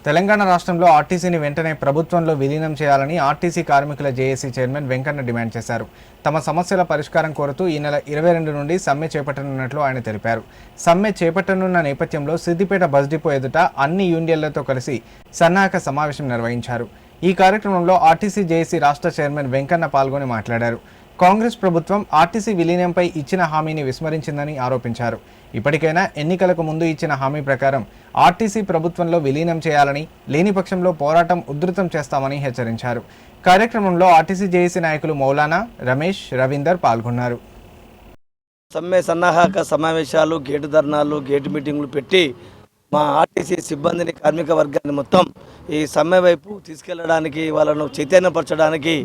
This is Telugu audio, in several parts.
తెలంగాణ రాష్ట్రంలో ఆర్టీసీని వెంటనే ప్రభుత్వంలో విలీనం చేయాలని ఆర్టీసీ కార్మికుల జేఏసీ చైర్మన్ వెంకన్న డిమాండ్ చేశారు. తమ సమస్యల పరిష్కారం కోరుతూ ఈ నెల 22 నుండి సమ్మె చేపట్టనున్నట్లు ఆయన తెలిపారు. సమ్మె చేపట్టనున్న నేపథ్యంలో సిద్దిపేట బస్ డిపో ఎదుట అన్ని యూనియన్లతో కలిసి సన్నాహక సమావేశం నిర్వహించారు. ఈ కార్యక్రమంలో ఆర్టీసీ జేఏసీ రాష్ట్ర చైర్మన్ వెంకన్న పాల్గొని మాట్లాడారు. కాంగ్రెస్ ప్రభుత్వం ఆర్టీసీ విలీనంపై ఇచ్చిన హామీని విస్మరించిందని ఆరోపించారు. ఇప్పటికైనా ఎన్నికలకు ముందు ఇచ్చిన హామీ ప్రకారం ఆర్టీసీ ప్రభుత్వంలో విలీనం చేయాలని, లేని పక్షంలో పోరాటం ఉధృతం చేస్తామని హెచ్చరించారు. కార్యక్రమంలో ఆర్టీసీ జేఏసీ నాయకులు మౌలానా, రమేష్, రవీందర్ పాల్గొన్నారు. సమ్మె సన్నాహక సమావేశాలు, గేటు ధర్నాలు, గేటు మీటింగులు పెట్టి మా ఆర్టీసీ సిబ్బందిని, కార్మిక వర్గాన్ని మొత్తం ఈ సమ్మె వైపు తీసుకెళ్లడానికి, వాళ్ళను చైతన్యపరచడానికి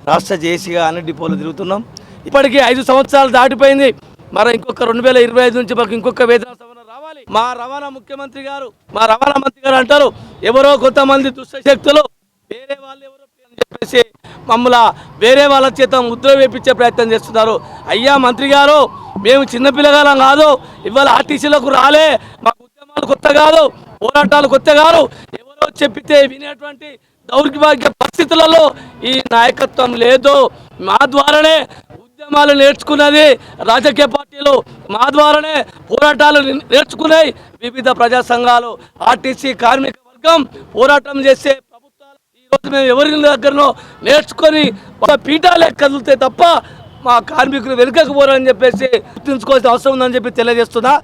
రాష్ట్ర జేఏసీగా అన్ని డిపోలు తిరుగుతున్నాం. ఇప్పటికీ 5 సంవత్సరాలు దాటిపోయింది. మరి ఇంకొక 2025 నుంచి మాకు ఇంకొక వేతన సవరణ రావాలి. మా రవాణా మంత్రి గారు అంటారు, ఎవరో కొంతమంది దుష్ట శక్తులు వేరే వాళ్ళు ఎవరో అని చెప్పేసి మమ్మల్ని వేరే వాళ్ళ చేత ముద్ర వేపించే ప్రయత్నం చేస్తున్నారు. అయ్యా మంత్రి గారు, మేము చిన్నపిల్లగాలం కాదు, ఇవాళ ఆర్టీసీలకు రాలే, మాకు ఉద్యమాలు కొత్త కాదు, పోరాటాలు కొత్త కాదు. ఎవరో చెప్పితే వినేటువంటి దౌర్భాగ్య పరిస్థితులలో ఈ నాయకత్వం లేదు. మా ద్వారానే ఉద్యమాలు నేర్చుకున్నది రాజకీయ పార్టీలు, మా ద్వారానే పోరాటాలు నేర్చుకున్నాయి వివిధ ప్రజా సంఘాలు. ఆర్టీసీ కార్మిక వర్గం పోరాటం చేసే ప్రభుత్వాలు ఈరోజు మేము ఎవరి దగ్గరనో నేర్చుకొని పీఠాలే కదిలితే తప్ప మా కార్మికులు వెనుకకు పోరని చెప్పేసి గుర్తుంచుకోవాల్సిన అవసరం ఉందని చెప్పి తెలియజేస్తున్నా.